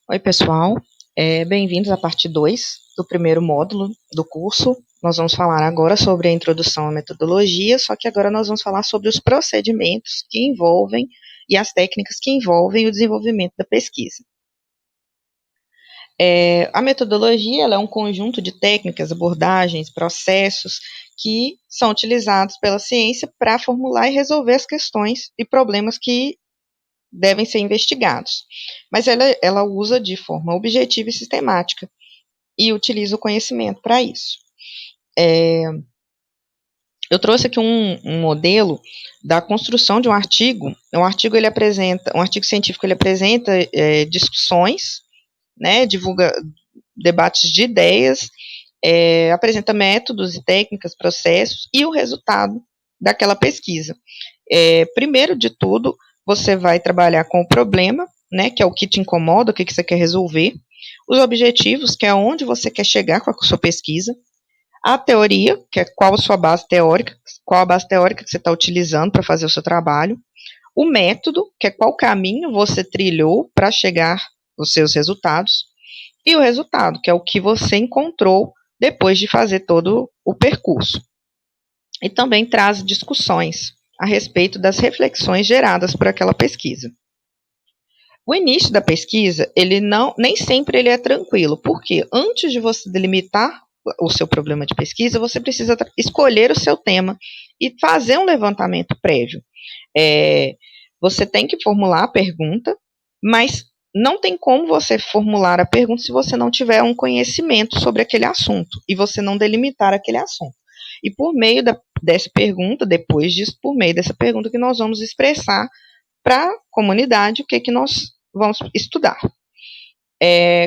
Oi, pessoal. Bem-vindos à parte 2 do primeiro módulo do curso. Nós vamos falar agora sobre a introdução à metodologia, só que agora nós vamos falar sobre os procedimentos que envolvem e as técnicas que envolvem o desenvolvimento da pesquisa. A metodologia ela é um conjunto de técnicas, abordagens, processos que são utilizados pela ciência para formular e resolver as questões e problemas que devem ser investigados. Mas ela usa de forma objetiva e sistemática e utiliza o conhecimento para isso. Eu trouxe aqui um modelo da construção de um artigo. Um artigo científico ele apresenta discussões, né, divulga debates de ideias, apresenta métodos e técnicas, processos e o resultado daquela pesquisa. Primeiro de tudo, você vai trabalhar com o problema, né, que é o que te incomoda, o que você quer resolver, os objetivos, que é onde você quer chegar com a sua pesquisa, a teoria, que é qual a sua base teórica, qual a base teórica que você está utilizando para fazer o seu trabalho, o método, que é qual caminho você trilhou para chegar aos seus resultados, e o resultado, que é o que você encontrou depois de fazer todo o percurso. E também traz discussões a respeito das reflexões geradas por aquela pesquisa. O início da pesquisa, nem sempre ele é tranquilo, porque antes de você delimitar o seu problema de pesquisa, você precisa escolher o seu tema e fazer um levantamento prévio. Você tem que formular a pergunta, mas não tem como você formular a pergunta se você não tiver um conhecimento sobre aquele assunto e você não delimitar aquele assunto. E por meio dessa pergunta, depois disso, por meio dessa pergunta que nós vamos expressar para a comunidade o que nós vamos estudar.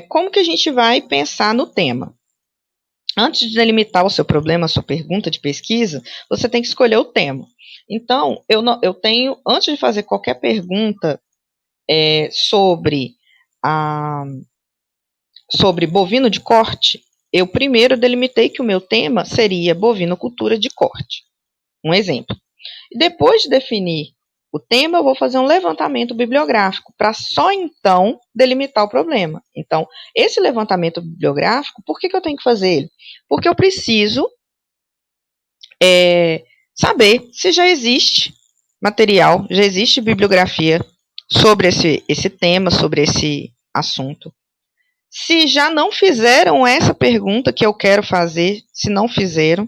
Como que a gente vai pensar no tema? Antes de delimitar o seu problema, a sua pergunta de pesquisa, você tem que escolher o tema. Então, eu tenho, antes de fazer qualquer pergunta sobre bovino de corte, eu primeiro delimitei que o meu tema seria bovinocultura de corte. Um exemplo. E depois de definir o tema, eu vou fazer um levantamento bibliográfico para só então delimitar o problema. Então, esse levantamento bibliográfico, por que eu tenho que fazer ele? Porque eu preciso saber se já existe material, já existe bibliografia sobre esse tema, sobre esse assunto. Se já não fizeram essa pergunta que eu quero fazer, se não fizeram,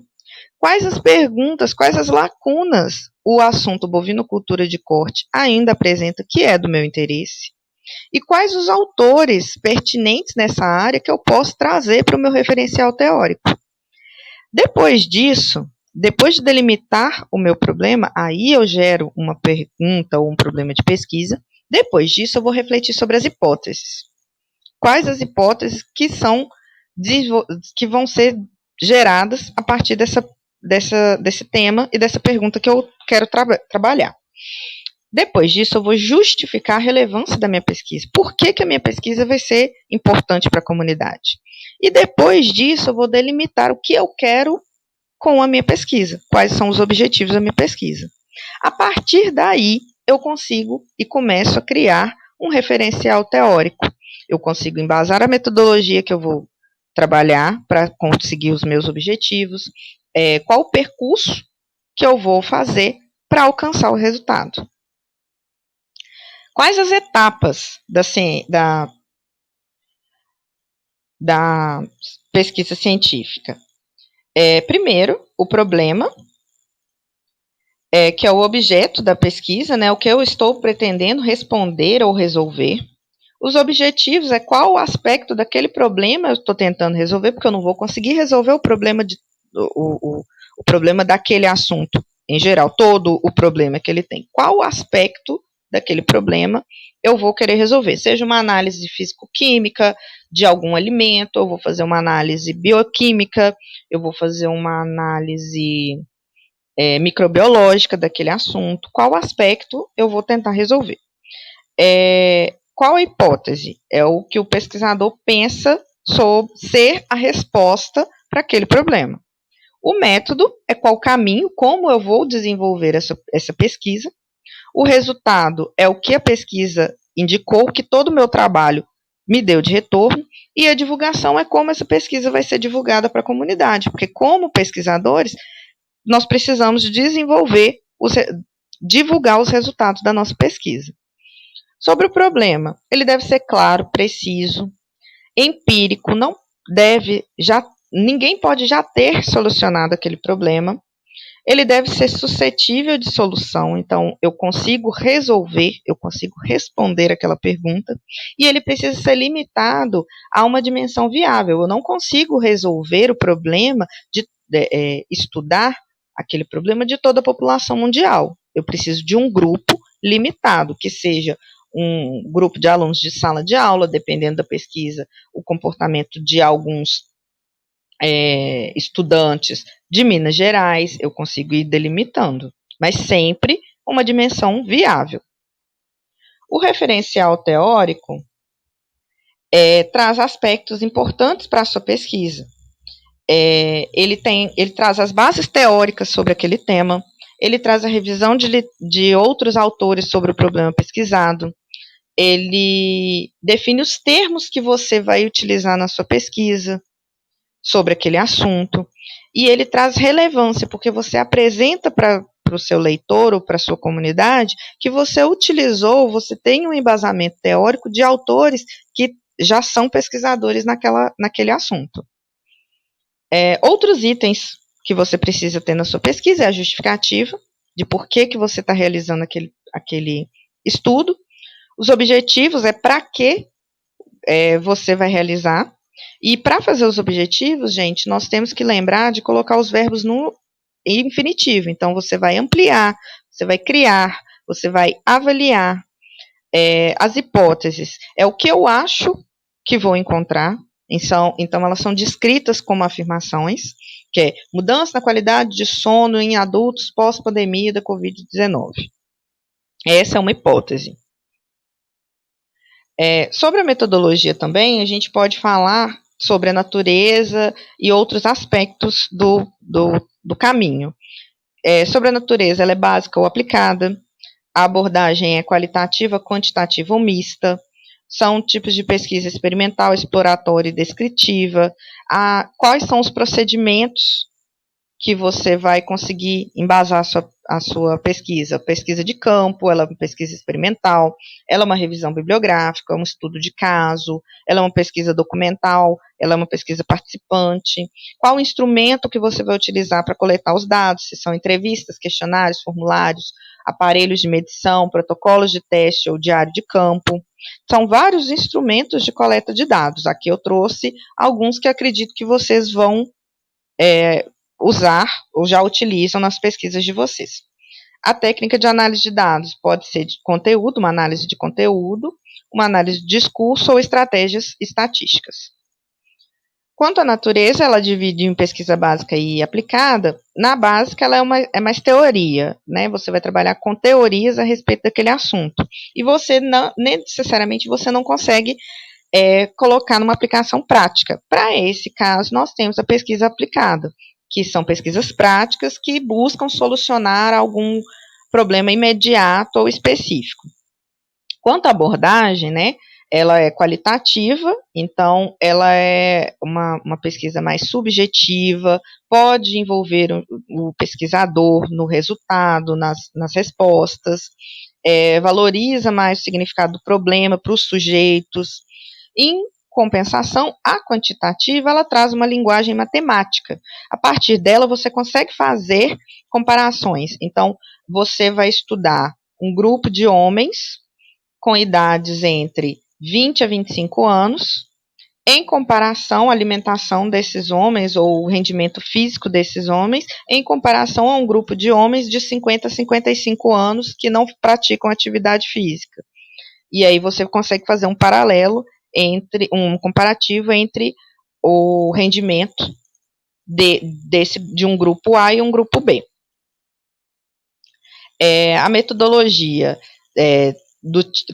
quais as perguntas, quais as lacunas o assunto bovinocultura de corte ainda apresenta que é do meu interesse? E quais os autores pertinentes nessa área que eu posso trazer para o meu referencial teórico? Depois disso, depois de delimitar o meu problema, aí eu gero uma pergunta ou um problema de pesquisa. Depois disso, eu vou refletir sobre as hipóteses. Quais as hipóteses que vão ser geradas a partir desse tema e dessa pergunta que eu quero trabalhar. Depois disso, eu vou justificar a relevância da minha pesquisa. Por que a minha pesquisa vai ser importante para a comunidade? E depois disso, eu vou delimitar o que eu quero com a minha pesquisa, quais são os objetivos da minha pesquisa. A partir daí, eu consigo e começo a criar um referencial teórico. Eu consigo embasar a metodologia que eu vou trabalhar para conseguir os meus objetivos, qual o percurso que eu vou fazer para alcançar o resultado. Quais as etapas da pesquisa científica? Primeiro, o problema, que é o objeto da pesquisa, né, o que eu estou pretendendo responder ou resolver. Os objetivos é qual o aspecto daquele problema eu estou tentando resolver, porque eu não vou conseguir resolver o problema daquele assunto em geral, todo o problema que ele tem. Qual o aspecto daquele problema eu vou querer resolver? Seja uma análise físico-química de algum alimento, eu vou fazer uma análise bioquímica, eu vou fazer uma análise microbiológica daquele assunto. Qual aspecto eu vou tentar resolver? Qual a hipótese? É o que o pesquisador pensa sobre ser a resposta para aquele problema. O método é qual caminho, como eu vou desenvolver essa pesquisa. O resultado é o que a pesquisa indicou, que todo o meu trabalho me deu de retorno, e a divulgação é como essa pesquisa vai ser divulgada para a comunidade, porque como pesquisadores, nós precisamos desenvolver, divulgar os resultados da nossa pesquisa. Sobre o problema, ele deve ser claro, preciso, empírico, não deve já, ninguém pode já ter solucionado aquele problema. Ele deve ser suscetível de solução, então eu consigo resolver, eu consigo responder aquela pergunta, e ele precisa ser limitado a uma dimensão viável. Eu não consigo resolver o problema de estudar aquele problema de toda a população mundial. Eu preciso de um grupo limitado, que seja um grupo de alunos de sala de aula, dependendo da pesquisa, o comportamento de alguns estudantes de Minas Gerais, eu consigo ir delimitando, mas sempre uma dimensão viável. O referencial teórico traz aspectos importantes para a sua pesquisa. Ele traz as bases teóricas sobre aquele tema, ele traz a revisão de outros autores sobre o problema pesquisado, ele define os termos que você vai utilizar na sua pesquisa sobre aquele assunto, e ele traz relevância, porque você apresenta para o seu leitor ou para a sua comunidade que você utilizou, você tem um embasamento teórico de autores que já são pesquisadores naquele assunto. Outros itens que você precisa ter na sua pesquisa é a justificativa de por que você está realizando aquele estudo, os objetivos para que você vai realizar. E para fazer os objetivos, gente, nós temos que lembrar de colocar os verbos no infinitivo. Então, você vai ampliar, você vai criar, você vai avaliar. As hipóteses é o que eu acho que vou encontrar. Então, elas são descritas como afirmações, que é mudança na qualidade de sono em adultos pós-pandemia da Covid-19. Essa é uma hipótese. Sobre a metodologia também, a gente pode falar sobre a natureza e outros aspectos do caminho. Sobre a natureza, ela é básica ou aplicada, a abordagem é qualitativa, quantitativa ou mista, são tipos de pesquisa experimental, exploratória e descritiva, quais são os procedimentos que você vai conseguir embasar a sua pesquisa. Pesquisa de campo, ela é uma pesquisa experimental, ela é uma revisão bibliográfica, um estudo de caso, ela é uma pesquisa documental, ela é uma pesquisa participante. Qual o instrumento que você vai utilizar para coletar os dados, se são entrevistas, questionários, formulários, aparelhos de medição, protocolos de teste ou diário de campo. São vários instrumentos de coleta de dados. Aqui eu trouxe alguns que acredito que vocês vão usar ou já utilizam nas pesquisas de vocês. A técnica de análise de dados pode ser de conteúdo, uma análise de conteúdo, uma análise de discurso ou estratégias estatísticas. Quanto à natureza, ela divide em pesquisa básica e aplicada. Na básica, ela é mais teoria, né? Você vai trabalhar com teorias a respeito daquele assunto. E você não, necessariamente, você não consegue colocar numa aplicação prática. Para esse caso, nós temos a pesquisa aplicada, que são pesquisas práticas que buscam solucionar algum problema imediato ou específico. Quanto à abordagem, né, ela é qualitativa, então ela é uma pesquisa mais subjetiva, pode envolver o pesquisador no resultado, nas respostas, valoriza mais o significado do problema para os sujeitos. Em compensação, a quantitativa, ela traz uma linguagem matemática. A partir dela, você consegue fazer comparações. Então, você vai estudar um grupo de homens com idades entre 20 a 25 anos, em comparação à alimentação desses homens, ou o rendimento físico desses homens, em comparação a um grupo de homens de 50 a 55 anos que não praticam atividade física. E aí você consegue fazer um paralelo um comparativo entre o rendimento de um grupo A e um grupo B. A metodologia,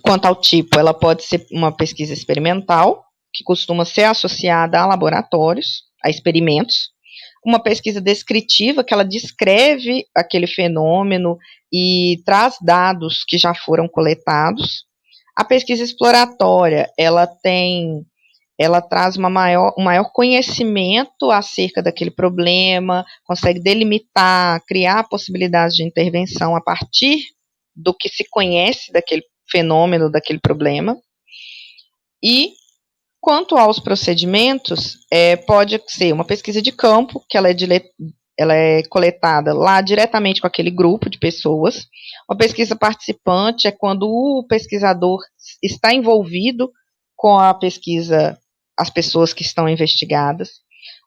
quanto ao tipo, ela pode ser uma pesquisa experimental, que costuma ser associada a laboratórios, a experimentos. Uma pesquisa descritiva, que ela descreve aquele fenômeno e traz dados que já foram coletados. A pesquisa exploratória, ela traz um maior conhecimento acerca daquele problema, consegue delimitar, criar possibilidades de intervenção a partir do que se conhece daquele fenômeno, daquele problema. E, quanto aos procedimentos, pode ser uma pesquisa de campo, que ela é coletada lá diretamente com aquele grupo de pessoas. Uma pesquisa participante é quando o pesquisador está envolvido com a pesquisa, as pessoas que estão investigadas.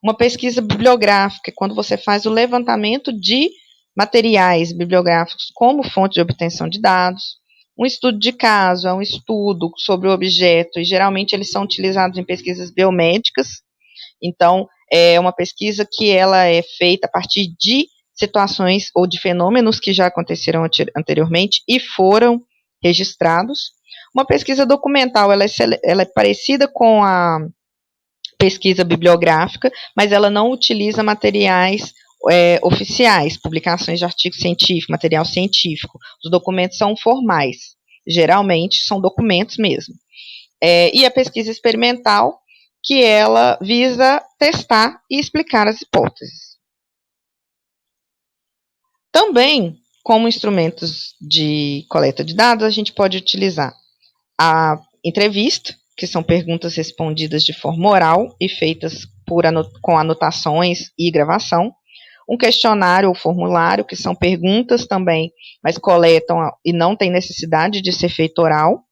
Uma pesquisa bibliográfica é quando você faz o levantamento de materiais bibliográficos como fonte de obtenção de dados. Um estudo de caso é um estudo sobre o objeto, e geralmente eles são utilizados em pesquisas biomédicas. Então, é uma pesquisa que ela é feita a partir de situações ou de fenômenos que já aconteceram anteriormente e foram registrados. Uma pesquisa documental, ela é parecida com a pesquisa bibliográfica, mas ela não utiliza materiais oficiais, publicações de artigo científico, material científico. Os documentos são formais, geralmente são documentos mesmo. E a pesquisa experimental, que ela visa testar e explicar as hipóteses. Também, como instrumentos de coleta de dados, a gente pode utilizar a entrevista, que são perguntas respondidas de forma oral e feitas com anotações e gravação. Um questionário ou formulário, que são perguntas também, mas coletam e não tem necessidade de ser feito oral.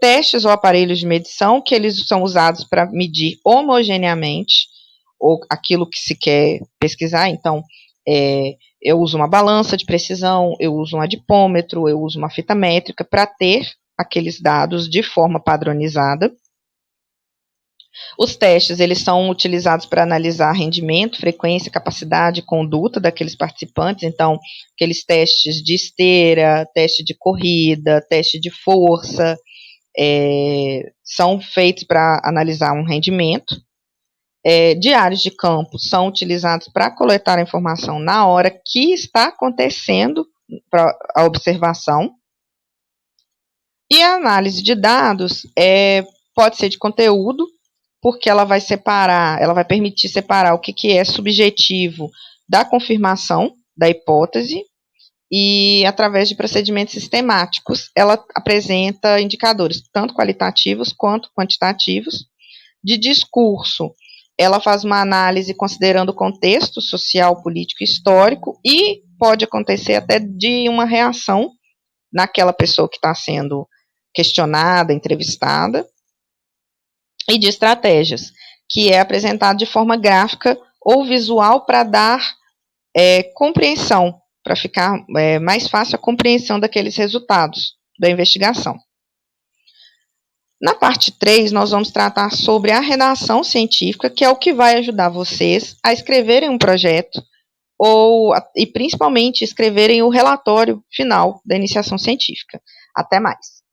Testes ou aparelhos de medição, que eles são usados para medir homogeneamente ou aquilo que se quer pesquisar. Então, eu uso uma balança de precisão, eu uso um adipômetro, eu uso uma fita métrica para ter aqueles dados de forma padronizada. Os testes, eles são utilizados para analisar rendimento, frequência, capacidade e conduta daqueles participantes. Então, aqueles testes de esteira, teste de corrida, teste de força, são feitos para analisar um rendimento. Diários de campo são utilizados para coletar a informação na hora que está acontecendo a observação. E a análise de dados pode ser de conteúdo, porque ela vai permitir separar o que é subjetivo da confirmação da hipótese, e através de procedimentos sistemáticos, ela apresenta indicadores, tanto qualitativos quanto quantitativos. De discurso, ela faz uma análise considerando o contexto social, político e histórico, e pode acontecer até de uma reação naquela pessoa que está sendo questionada, entrevistada. E de estratégias, que é apresentado de forma gráfica ou visual para dar compreensão, para ficar mais fácil a compreensão daqueles resultados da investigação. Na parte 3, nós vamos tratar sobre a redação científica, que é o que vai ajudar vocês a escreverem um projeto e principalmente escreverem o relatório final da iniciação científica. Até mais!